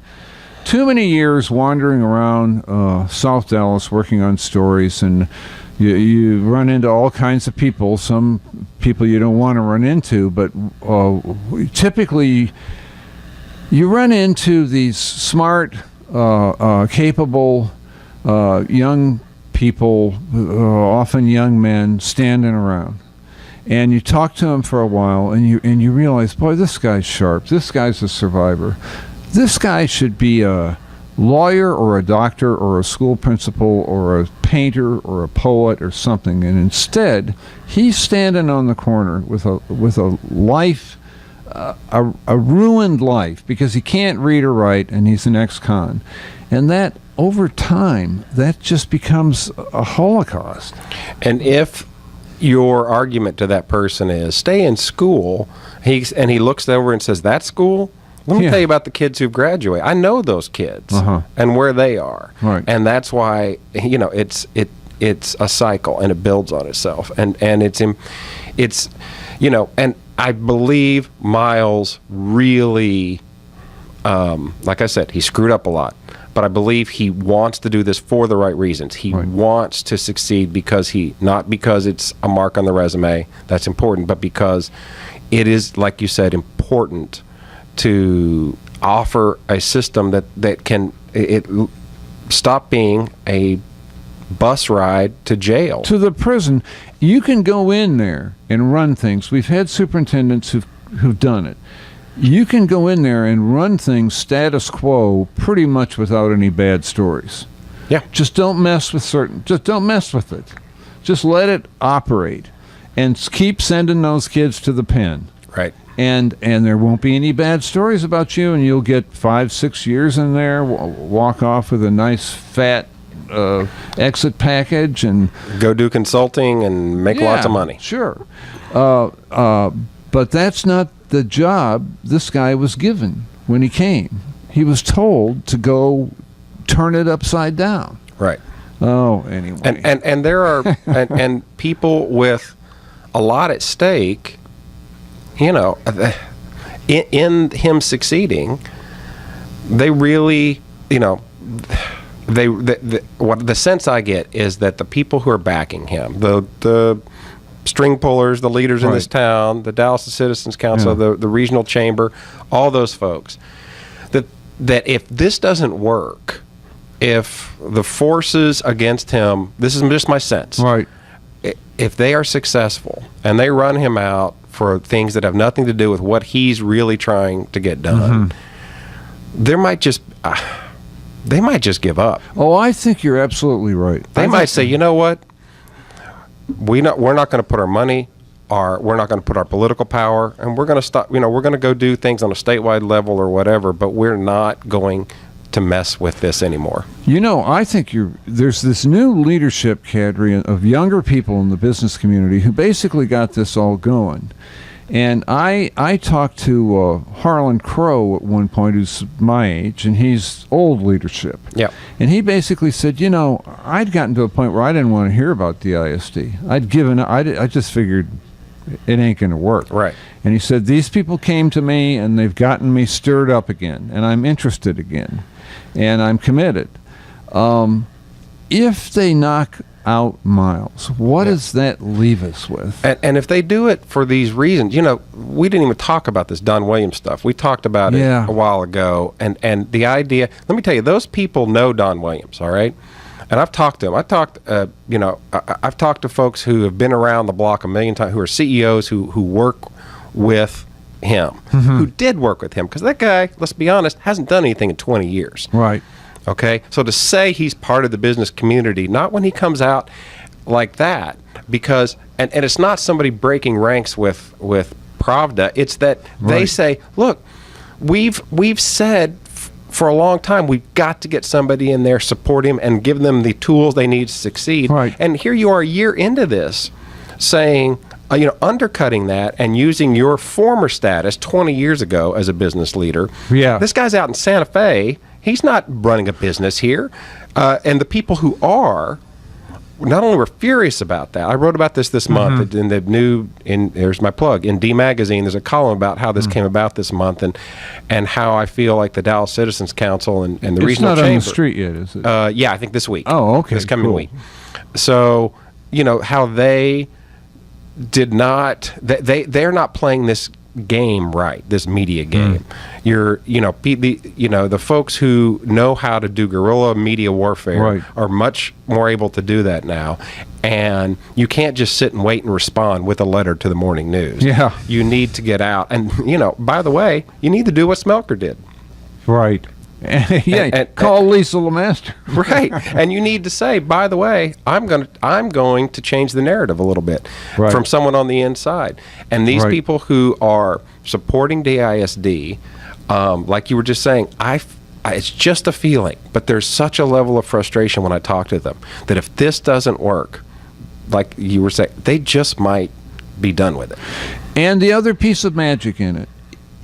too many years wandering around South Dallas working on stories, and you run into all kinds of people, some people you don't want to run into, but typically you run into these smart, capable, young people, often young men, standing around. And you talk to them for a while, and you realize, boy, this guy's sharp. This guy's a survivor. This guy should be a lawyer or a doctor or a school principal or a painter or a poet or something. And instead, he's standing on the corner with a life, a ruined life, because he can't read or write, and he's an ex-con. And that, over time, that just becomes a holocaust. And if your argument to that person is, stay in school, and he looks over and says, that school? Let me tell you about the kids who've graduated. I know those kids and where they are. Right. And that's why, it's a cycle, and it builds on itself, and it's and I believe Miles really, like I said, he screwed up a lot, but I believe he wants to do this for the right reasons. He wants to succeed not because it's a mark on the resume, that's important, but because it is, like you said, important to offer a system that can stop being a bus ride to jail. To the prison. You can go in there and run things. We've had superintendents who've done it. You can go in there and run things status quo pretty much without any bad stories. Yeah. Just don't mess with it. Just let it operate and keep sending those kids to the pen. Right. And there won't be any bad stories about you, and you'll get 5-6 years in there, walk off with a nice fat exit package, and go do consulting and make lots of money. Sure. But that's not the job this guy was given when he came. He was told to go turn it upside down. Right. Oh, anyway. And there are and people with a lot at stake, in him succeeding, they really, what the sense I get is that the people who are backing him, the string pullers, the leaders in this town, the Dallas Citizens Council, the regional chamber, all those folks, that if this doesn't work, if the forces against him, this is just my sense, right? If they are successful and they run him out for things that have nothing to do with what he's really trying to get done, they might just give up. Oh, I think you're absolutely right. They might say, you know what? We're not going to put our money, we're not going to put our political power, and we're going to stop. We're going to go do things on a statewide level or whatever, but we're not going to mess with this anymore. I think there's this new leadership cadre of younger people in the business community who basically got this all going. And I talked to Harlan Crow at one point, who's my age, and he's old leadership. Yeah. And he basically said, I'd gotten to a point where I didn't want to hear about the ISD. I'd given up. I just figured it ain't going to work. Right. And he said, these people came to me, and they've gotten me stirred up again, and I'm interested again, and I'm committed. If they knock out Miles, what does that leave us with? And if they do it for these reasons, we didn't even talk about this Don Williams stuff. We talked about it a while ago, and the idea. Let me tell you, those people know Don Williams, all right. And I've talked to them. I've talked to folks who have been around the block a million times, who are CEOs who work with him, who did work with him, because that guy, let's be honest, hasn't done anything in 20 years. Right. Okay, so to say he's part of the business community, not when he comes out like that, because and it's not somebody breaking ranks with Pravda. It's that they say, look, we've said for a long time we've got to get somebody in there, support him, and give them the tools they need to succeed. Right. And here you are a year into this, saying, undercutting that and using your former status 20 years ago as a business leader. Yeah. This guy's out in Santa Fe. He's not running a business here. And the people who are, not only were furious about that, I wrote about this month in the there's my plug, in D Magazine, there's a column about how this came about this month and how I feel like the Dallas Citizens Council and the regional chamber. It's not on the street yet, is it? Yeah, I think this week. Oh, okay. This coming week. So, how they did not, they're not playing this game right, this media game. The folks who know how to do guerrilla media warfare are much more able to do that now, and you can't just sit and wait and respond with a letter to the morning news. Yeah. You need to get out, and by the way, you need to do what Smelker did. Right. Call Lisa Lemaster. Right. And you need to say, by the way, I'm going to change the narrative a little bit from someone on the inside. And these people who are supporting DISD, like you were just saying, it's just a feeling, but there's such a level of frustration when I talk to them that if this doesn't work, like you were saying, they just might be done with it. And the other piece of magic in it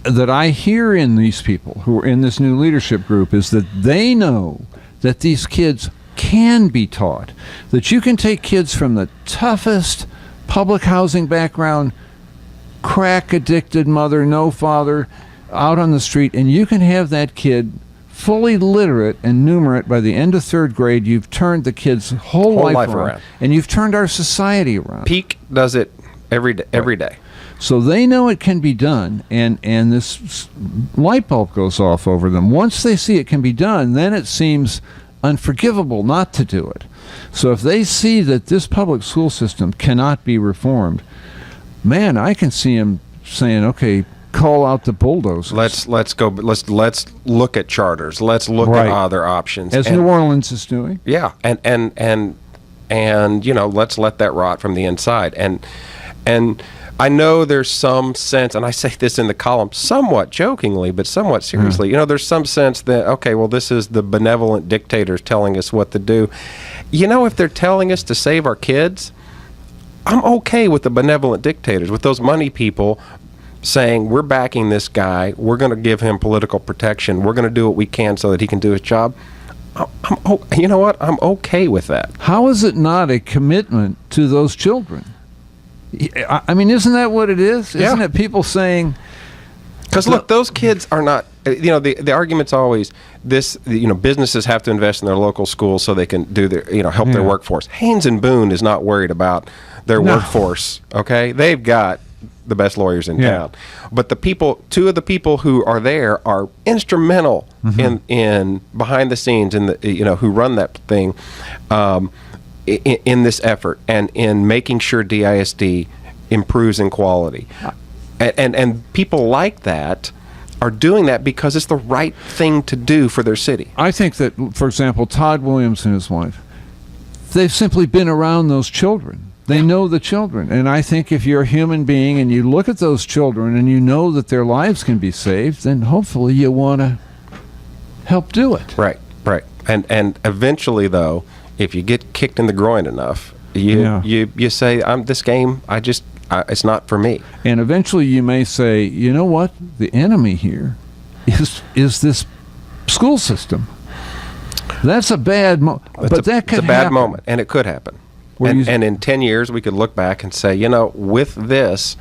that I hear in these people who are in this new leadership group is that they know that these kids can be taught, that you can take kids from the toughest public housing background, crack addicted mother, no father, out on the street, and you can have that kid fully literate and numerate by the end of third grade. You've turned the kid's whole life around, and you've turned our society around. Peak does it every day. So they know it can be done, and this light bulb goes off over them. Once they see it can be done, then it seems unforgivable not to do it. So if they see that this public school system cannot be reformed, man, I can see them saying, okay, call out the bulldozers. Let's go. Let's look at charters. Let's look at other options. As New Orleans is doing. Yeah, and let's let that rot from the inside. And I know there's some sense, and I say this in the column somewhat jokingly, but somewhat seriously. There's some sense that, okay, well, this is the benevolent dictators telling us what to do. If they're telling us to save our kids, I'm okay with the benevolent dictators, with those money people saying, we're backing this guy, we're going to give him political protection, we're going to do what we can so that he can do his job. You know what? I'm okay with that. How is it not a commitment to those children? I mean, isn't that what it is? Yeah. Isn't it people saying... Because, look, those kids are not... the argument's always this, businesses have to invest in their local schools so they can do their, help their workforce. Haynes and Boone is not worried about their workforce, okay? They've got the best lawyers in town. But two of the people who are there are instrumental in behind the scenes, who run that thing, in this effort and in making sure DISD improves in quality. And people like that are doing that because it's the right thing to do for their city. I think that, for example, Todd Williams and his wife, they've simply been around those children. They know the children. And I think if you're a human being and you look at those children and you know that their lives can be saved, then hopefully you want to help do it. Right. And eventually, though, if you get kicked in the groin enough, you say, this game, it's not for me. And eventually you may say, you know what? The enemy here is this school system. That's a bad moment. But that could happen. It's a bad moment, and it could happen. And in 10 years, we could look back and say, with this,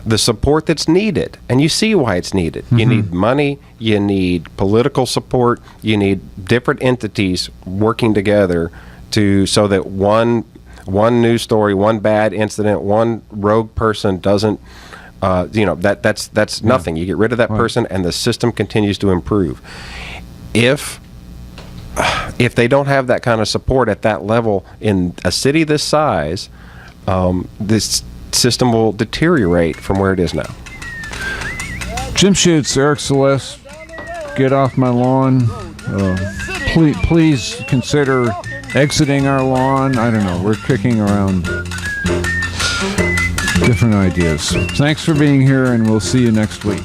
the support that's needed, and you see why it's needed. You need money, you need political support, you need different entities working together so that one news story, one bad incident, one rogue person doesn't, that's nothing. You get rid of that person, and the system continues to improve. If they don't have that kind of support at that level in a city this size, this system will deteriorate from where it is now. Jim Schutze, Eric Celeste, get off my lawn. Please consider exiting our lawn. I don't know. We're kicking around different ideas. Thanks for being here, and we'll see you next week.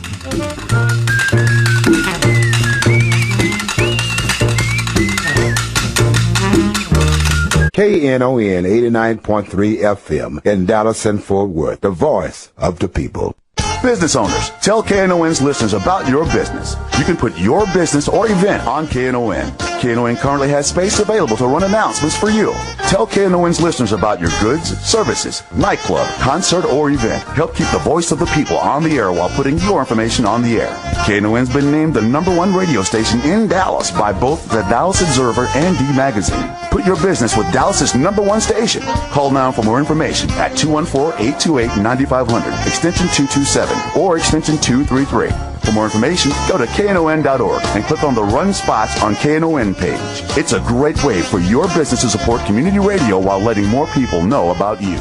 KNON 89.3 FM in Dallas and Fort Worth, the voice of the people. Business owners, tell KNON's listeners about your business. You can put your business or event on KNON. KNON currently has space available to run announcements for you. Tell KNON's listeners about your goods, services, nightclub, concert, or event. Help keep the voice of the people on the air while putting your information on the air. KNON's been named the #1 radio station in Dallas by both the Dallas Observer and D Magazine. Put your business with Dallas's #1 station. Call now for more information at 214-828-9500, extension 227, or extension 233. For more information, go to KNON.org and click on the Run Spots on KNON page. It's a great way for your business to support community radio while letting more people know about you.